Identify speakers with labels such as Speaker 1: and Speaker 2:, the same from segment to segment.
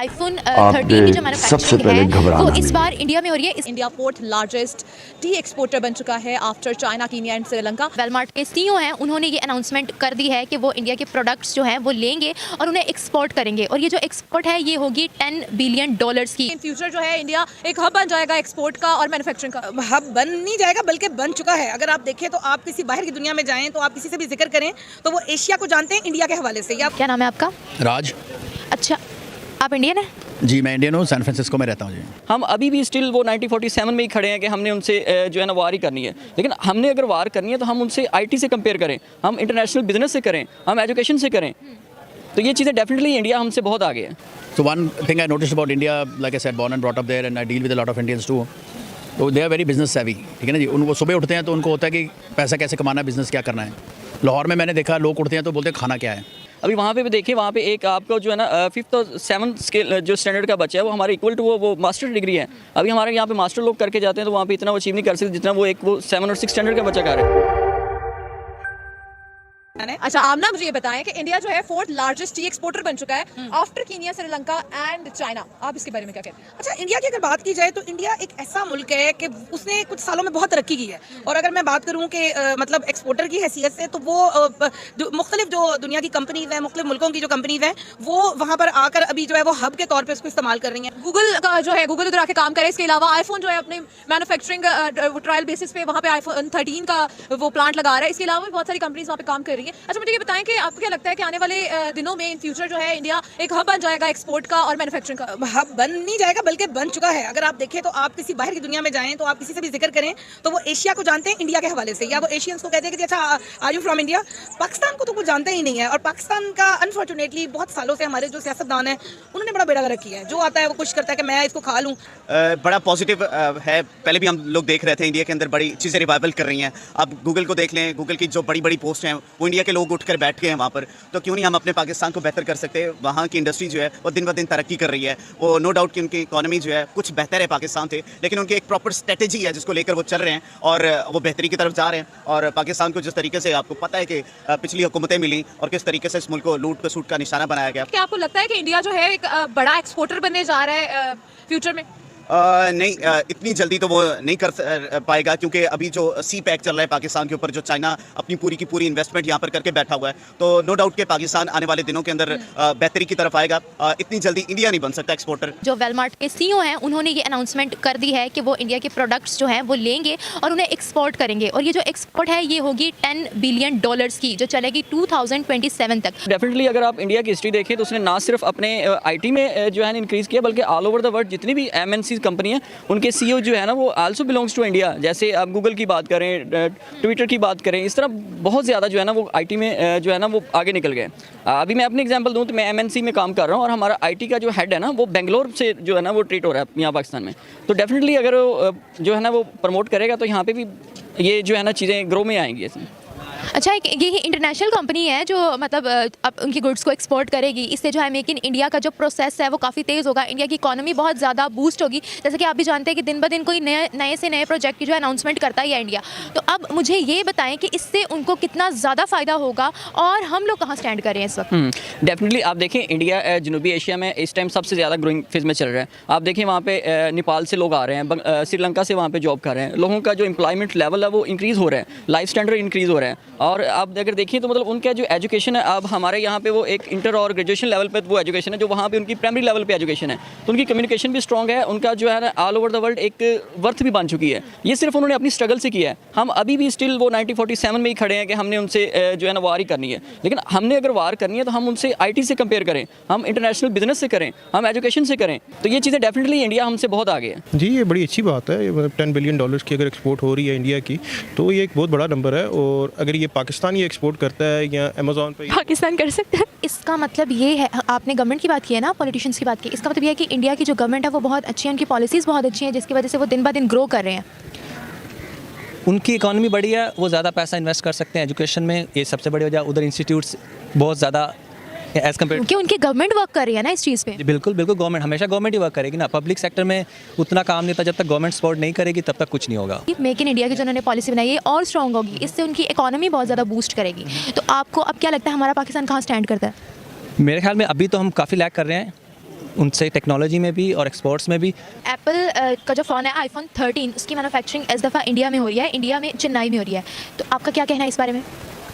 Speaker 1: IPhone 13 की जो manufacturing है वो इस बार इंडिया में हो रही है।
Speaker 2: India fourth largest tea exporter बन चुका है after China, Kenya and Sri Lanka.
Speaker 1: Walmart के सीईओ हैं, उन्होंने ये अनाउंसमेंट कर दी है कि वो इंडिया के प्रोडक्ट्स जो हैं वो लेंगे और उन्हें एक्सपोर्ट करेंगे, और ये जो एक्सपोर्ट है ये होगी $10 बिलियन की।
Speaker 2: इन फ्यूचर जो है इंडिया एक हब बन जाएगा एक्सपोर्ट का और मैन्युफैक्चरिंग का।
Speaker 3: हब बन नहीं जाएगा बल्कि बन चुका है। अगर आप देखें तो आप किसी बाहर की दुनिया में जाएं तो आप किसी से भी जिक्र करें तो वो एशिया को जानते हैं इंडिया के हवाले से।
Speaker 1: क्या नाम है आपका?
Speaker 4: राज।
Speaker 1: अच्छा, आप इंडियन हैं?
Speaker 4: जी मैं इंडियन हूँ, सैन फ्रांसिस्को में रहता हूँ जी।
Speaker 5: हम अभी भी स्टिल वो 1947 में ही खड़े हैं कि हमने उनसे जो है ना वार ही करनी है। लेकिन हमने अगर वार करनी है तो हम उनसे आईटी से कंपेयर करें, हम इंटरनेशनल बिजनेस से करें, हम एजुकेशन से करें, तो ये चीज़ें डेफिनेटली इंडिया हमसे बहुत आगे है।
Speaker 4: So one thing I noticed about India, like I said, born and brought up there, and I deal with a lot of Indians too. तो they are very business savvy, ठीक है ना जी। उनको सुबह उठते हैं तो उनको होता है कि पैसा कैसे कमाना है, बिजनेस क्या करना है। लाहौर में मैंने देखा लोग उठते हैं तो बोलते हैं खाना क्या है।
Speaker 5: अभी वहाँ पे भी देखिए, वहाँ पे एक आपको जो है ना 5th और 7th स्केल जो स्टैंडर्ड का बच्चा है वो हमारे इक्वल टू वो मास्टर डिग्री है। अभी हमारे यहाँ पे मास्टर लोग करके जाते हैं तो वहाँ पे इतना वो अचीव नहीं कर सकते जितना वो 7 और 6 स्टैंडर्ड का बच्चा कर रहा है।
Speaker 2: अच्छा आमना, मुझे ये बताएं कि इंडिया जो है फोर्थ लार्जेस्ट टी एक्सपोर्टर बन चुका है after Kenya, Sri Lanka and China. आप इसके बारे में क्या कहते हैं?
Speaker 3: अच्छा, इंडिया की अगर बात की जाए तो इंडिया एक ऐसा मुल्क है कि उसने कुछ सालों में बहुत तरक्की की है। और अगर मैं बात करूं कि मतलब एक्सपोर्टर की हैसियत से, तो वो मुख्तलिफ जो दुनिया की कंपनीज हैं, मुख्तलिफ मुल्कों की जो कंपनीज हैं, वो वहाँ पर आकर अभी जो है वो हब के तौर पर उसको इस्तेमाल कर रही हैं।
Speaker 2: गूगल का जो है, गूगल उधर आके काम करे। इसके अलावा आईफोन जो है अपने मैन्युफैक्चरिंग ट्रायल बेसिस पे वहाँ पे आईफोन 13 का वो प्लांट लगा रहा है। इसके अलावा भी बहुत सारी कंपनीज वहाँ पे काम कर रही है। अच्छा मुझे ये बताएं कि आपको क्या लगता है कि आने वाले दिनों में इन फ्यूचर जो है इंडिया एक हब बन जाएगा एक्सपोर्ट का और मैन्युफैक्चरिंग का?
Speaker 3: हब बन नहीं जाएगा बल्कि बन चुका है। अगर आप देखें तो आप किसी बाहर की दुनिया में जाएं तो आप किसी से भी जिक्र करें तो वो एशिया को जानते हैं इंडिया के हवाले से, या वो एशियंस को कहते हैं कि अच्छा are you from India. Pakistan को तो कुछ जानते ही नहीं है। और पाकिस्तान का अनफॉर्चुनेटली बहुत सालों से हमारे जो सियासतदान हैं उन्होंने बड़ा बेड़ा गर्क किया है। जो आता है वो कोशिश करता है कि मैं इसको खा लूँ।
Speaker 6: बड़ा पॉजिटिव है। पहले भी हम लोग देख रहे थे इंडिया के अंदर बड़ी चीज़ें रिवाइवल कर रही हैं। आप गूगल को देख लें, गूगल की जो बड़ी बड़ी पोस्ट हैं वो इंडिया के लोग उठकर बैठ गए हैं वहाँ पर। तो क्यों नहीं हम अपने पाकिस्तान को बेहतर कर सकते? वहाँ की इंडस्ट्री जो है वो दिन ब दिन तरक्की कर रही है। वो नो डाउट कि उनकी इकॉनमी जो है कुछ बेहतर है पाकिस्तान से, लेकिन उनकी एक प्रॉपर स्ट्रेटेजी है जिसको लेकर वो चल रहे हैं और वो बेहतरी की तरफ जा रहे हैं। और पाकिस्तान को जिस तरीके से आपको पता है कि पिछली हुकूमतें मिली और किस तरीके से इस मुल्क को लूट खसूट का निशाना बनाया गया।
Speaker 2: क्या आपको लगता है कि इंडिया जो है एक बड़ा एक्सपोर्टर बनने जा रहा है फ्यूचर में?
Speaker 6: नहीं, इतनी जल्दी तो वो नहीं कर पाएगा, क्योंकि अभी जो सी पैक चल रहा है पाकिस्तान के ऊपर, जो चाइना अपनी पूरी की पूरी इन्वेस्टमेंट यहाँ पर करके बैठा हुआ है, तो नो डाउट कि पाकिस्तान आने वाले दिनों के अंदर बेहतरी की तरफ आएगा। इतनी जल्दी इंडिया नहीं बन सकता एक्सपोर्टर।
Speaker 1: जो वेलमार्ट के सीईओ हैं, उन्होंने ये अनाउंसमेंट कर दी है कि वो इंडिया के प्रोडक्ट्स जो हैं वो लेंगे और उन्हें एक्सपोर्ट करेंगे, और ये जो एक्सपोर्ट है ये होगी $10 बिलियन की, जो चलेगी 2027 तक।
Speaker 5: डेफिनेटली अगर आप इंडिया की हिस्ट्री देखें तो उसने ना सिर्फ अपने आईटी में जो है इंक्रीज़ किया, बल्कि ऑल ओवर द वर्ल्ड जितनी भी एमएनसी कंपनी है उनके सीईओ जो है ना वो आल्सो बिलोंग्स टू इंडिया। जैसे आप गूगल की बात करें, ट्विटर की बात करें, इस तरह बहुत ज़्यादा जो है ना वो आईटी में जो है ना वो आगे निकल गए। अभी मैं अपनी एग्जांपल दूं तो मैं एमएनसी में काम कर रहा हूं और हमारा आईटी का जो हेड है ना वो बेंगलोर से जो है ना वो ट्रीट हो रहा है यहाँ पाकिस्तान में। तो डेफिनेटली अगर जो है ना वो प्रमोट करेगा तो यहाँ पे भी ये जो है ना चीज़ें ग्रो में आएंगी इसमें।
Speaker 1: अच्छा, ये इंटरनेशनल कंपनी है जो मतलब अब उनकी गुड्स को एक्सपोर्ट करेगी। इससे जो है मेक इन इंडिया का जो प्रोसेस है वो काफ़ी तेज़ होगा, इंडिया की इकोनॉमी बहुत ज़्यादा बूस्ट होगी। जैसे कि आप भी जानते हैं कि दिन ब दिन कोई नए से नए प्रोजेक्ट की जो अनाउंसमेंट करता ही है इंडिया। तो अब मुझे ये बताएं कि इससे उनको कितना ज़्यादा फ़ायदा होगा और हम लोग कहाँ स्टैंड करें इस वक्त?
Speaker 5: डेफिनेटली आप देखें इंडिया जनूबी एशिया में इस टाइम सबसे ज़्यादा ग्रोइंग फेज में चल रहा है। आप देखें वहाँ पे नेपाल से लोग आ रहे हैं, श्रीलंका से वहाँ पे जॉब कर रहे हैं। लोगों का जो एम्प्लॉयमेंट लेवल है वो इंक्रीज़ हो रहा है, लाइफ स्टैंडर्ड इंक्रीज़ हो रहा है। और आप अगर देखिए तो मतलब उनका जो एजुकेशन है, अब हमारे यहाँ पे वो एक इंटर और ग्रेजुएशन लेवल पे वो एजुकेशन है जो वहाँ पे उनकी प्राइमरी लेवल पे एजुकेशन है, तो उनकी कम्युनिकेशन भी स्ट्रॉन्ग है। उनका जो है ना ऑल ओवर द वर्ल्ड एक वर्थ भी बन चुकी है। ये सिर्फ उन्होंने अपनी स्ट्रगल से किया है। हम अभी भी स्टिल वो 1947 में ही खड़े हैं कि हमने उनसे जो है ना वार ही करनी है। लेकिन हमने अगर वार करनी है तो हम उनसे आईटी से कंपेयर करें, हम इंटरनेशनल बिजनेस से करें, हम एजुकेशन से करें, तो ये चीज़ें डेफिनेटली इंडिया हमसे बहुत आगे है।
Speaker 7: जी ये बड़ी अच्छी बात है। $10 बिलियन की अगर एक्सपोर्ट हो रही है इंडिया की तो ये एक बहुत बड़ा नंबर है। और अगर ये पाकिस्तान ये एक्सपोर्ट करता है या अमेज़ॉन पे
Speaker 1: पाकिस्तान कर सकता है, इसका मतलब ये है, आपने गवर्नमेंट की बात की है ना, पॉलिटिशियंस की बात की, इसका मतलब ये है कि इंडिया की जो गवर्नमेंट है वो बहुत अच्छी है, उनकी पॉलिसीज़ बहुत अच्छी हैं, जिसकी वजह से वो दिन ब दिन ग्रो कर रहे हैं।
Speaker 8: उनकी इकॉनमी बड़ी है, वो ज़्यादा पैसा इन्वेस्ट कर सकते हैं एजुकेशन में, ये सबसे बड़ी वजह। उधर इंस्टीट्यूट्स बहुत ज़्यादा एज कम्पेयर,
Speaker 1: क्योंकि उनकी गवर्नमेंट वर्क कर रही है ना इस चीज़ पे।
Speaker 8: बिल्कुल बिल्कुल, गवर्नमेंट हमेशा गवर्नमेंट ही वर्क करेगी ना। पब्लिक सेक्टर में उतना काम नहीं होता, जब तक गवर्नमेंट सपोर्ट नहीं करेगी तब तक कुछ नहीं होगा।
Speaker 1: मेक इन इंडिया की जो उन्होंने पॉलिसी बनाई है और स्ट्रॉन्ग होगी, इससे उनकी इकोनॉमी बहुत ज़्यादा बूस्ट करेगी। तो आपको अब क्या लगता है हमारा पाकिस्तान कहाँ स्टैंड करता है?
Speaker 8: मेरे ख्याल में अभी तो हम काफ़ी लैग कर रहे हैं, उनसे टेक्नोलॉजी में भी और एक्सपोर्ट्स में भी।
Speaker 1: एप्पल का जो फ़ोन है आईफोन 13 उसकी मैन्युफैक्चरिंग इस दफ़ा इंडिया में हो रही है, इंडिया में चेन्नई में हो रही है, तो आपका क्या कहना है इस बारे में?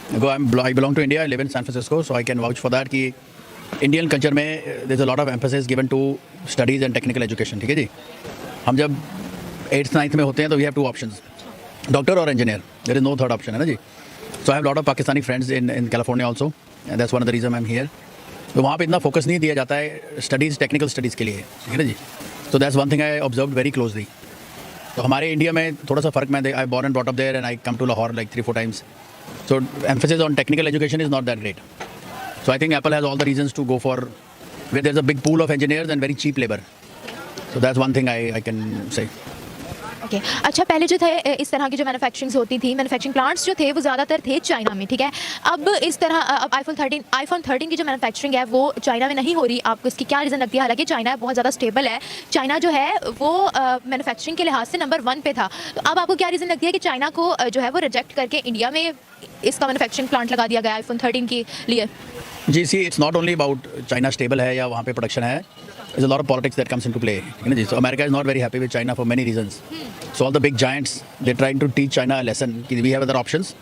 Speaker 4: I belong to India. I live in San Francisco, so I can vouch for that कि इंडियन कल्चर में there's a lot of emphasis given to studies and technical education. ठीक है जी, हम जब 8th 9th में होते हैं तो we have two options, doctor और engineer. There is no third option है ना जी. So I have a lot of Pakistani friends in California also, and that's one of the reason I'm here. तो वहाँ पे इतना फोकस नहीं दिया जाता है स्टडीज़, टेक्निकल स्टडीज़ के लिए, ठीक है ना जी. So that's one thing I observed very closely. तो हमारे इंडिया में थोड़ा सा फ़र्क, मैं आई born and brought up there and I come to Lahore like 3-4 times. So emphasis on technical education is not that great. So I think Apple has all the reasons to go for where there's a big pool of engineers and very cheap labor. So that's one thing I can say.
Speaker 1: Okay अच्छा, पहले जो थे इस तरह की जो manufacturing होती थी, मैन्युफैक्चरिंग प्लांट्स जो थे वो ज़्यादातर थे चाइना में, ठीक है. अब इस तरह अब आईफोन 13 की जो मैन्युफैक्चरिंग है वो चाइना में नहीं हो रही. आपको इसकी क्या रीज़न लगती है? हालांकि चाइना बहुत ज़्यादा स्टेबल है, चाइना जो है वो मैन्युफैक्चरिंग के लिहाज से नंबर 1 पे था. तो अब आपको क्या रीज़न लगती है कि चाइना को जो है वो रिजेक्ट करके इंडिया में इसका मैन्युफैक्चरिंग प्लांट लगा दिया गया आईफोन 13 के लिए?
Speaker 4: जी see, it's not only about China stable है या वहाँ पे प्रोडक्शन है. There's a lot of politics that comes into play. You know, so America is not very happy with China for many reasons. So all the big giants, they're trying to teach China a lesson. We have other options.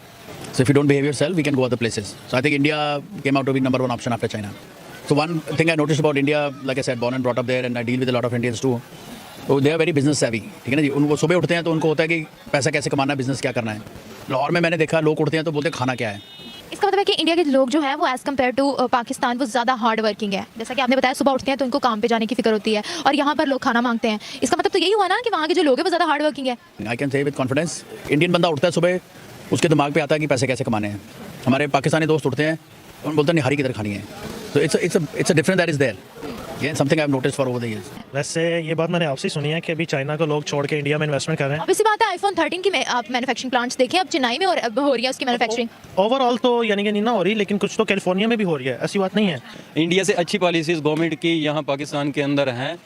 Speaker 4: So if you don't behave yourself, we can go other places. So I think India came out to be number 1 option after China. So one thing I noticed about India, like I said, born and brought up there, and I deal with a lot of Indians too. So they are very business savvy. ठीक है ना जी. उनको सुबह उठते हैं तो उनको होता है कि पैसा कैसे कमाना है, बिजनेस क्या करना है. लाहौर में मैंने देखा लोग उठते हैं तो बोलते हैं खाना क्या है.
Speaker 1: इसका मतलब है कि इंडिया के लोग जो हैं वो एज़ कम्पेयर टू पाकिस्तान वो ज़्यादा हार्ड वर्किंग है. जैसा कि आपने बताया सुबह उठते हैं तो उनको काम पे जाने की फिक्र होती है और यहाँ पर लोग खाना मांगते हैं. इसका मतलब तो यही हुआ ना कि वहाँ के जो लोग हैं वो ज़्यादा हार्ड वर्किंग है.
Speaker 4: I can say with confidence, Indian बंदा उठता है सुबह, उसके दिमाग पे आता है कि पैसे कैसे कमाने हैं. हमारे पाकिस्तानी दोस्त उठते हैं उन बोलते हैं निहारी किधर खानी है. तो it's a difference that is there. ये something I have noticed for over the years.
Speaker 9: वैसे ये बात मैंने आपसे सुनी है कि अभी चाइना को लोग छोड़ के इंडिया में इन्वेस्टमेंट कर रहे हैं.
Speaker 1: अब इसी बात है आईफोन 13 की आप मैन्युफैक्चरिंग प्लांट्स देखें, अब चेन्नई में अब हो रही है उसकी मैन्युफैक्चरिंग.
Speaker 9: ओवरऑल तो यानी कि नहीं ना हो रही, लेकिन कुछ तो कैलिफोर्निया में भी हो रही है. ऐसी बात नहीं है.
Speaker 10: इंडिया से अच्छी पॉलिसीज़ गवर्नमेंट की यहाँ पाकिस्तान के अंदर हैं.